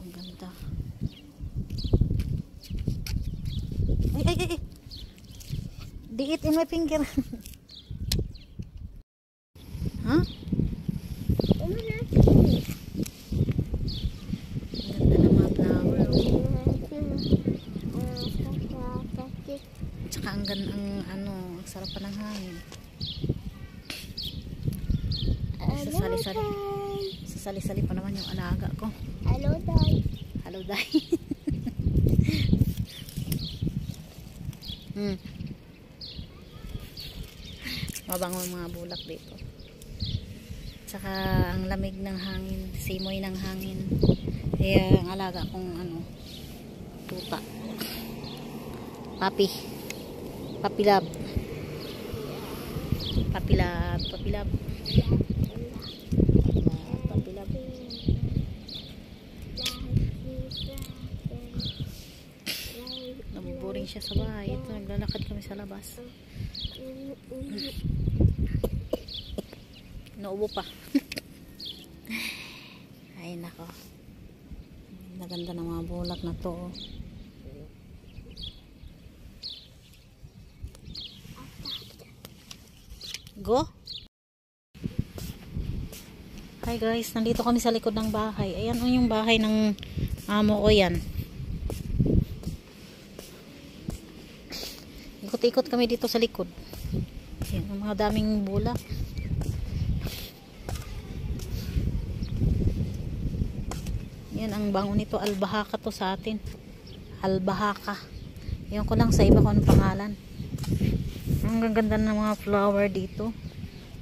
Ang ganda. Ay. Di it in my finger. Ha? Ganda ng mga flower. Tsaka ang ganda, ang sarap pa ng hangin. Sasali-sali pa naman yung alaga ko. Hello, Dad. Hello, Day. Mabango ang mga bulak dito. Tsaka ang lamig ng hangin, simoy ng hangin. Kaya ang alaga kong tuta. Papi love. Papi love. Nabuboring siya sa bahay. Ito, naglalakad kami sa labas. Naubo pa. Ay nako. Naganda ng mga bulak na to. Go. Hi guys, nandito kami sa likod ng bahay. Ayan yung bahay ng amo ko yan. Ikot-ikot kami dito sa likod. Ayan, ang mga daming bulak. Yan ang bango nito, albahaka to sa atin. Albahaka. Ewan ko lang sa iba kung anong pangalan. Ang gaganda ng mga flower dito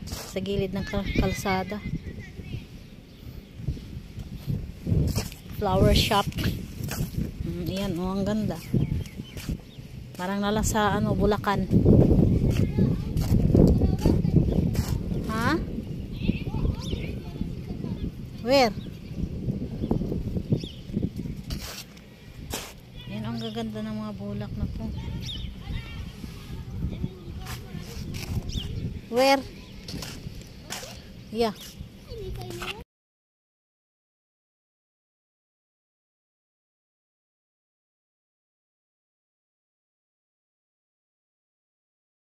sa gilid ng kalsada. Flower shop. Ayan, ang ganda. Parang nala sa Bulacan. Ha? Where? Ayan, ang gaganda ng mga bulak na to. Where? Yeah.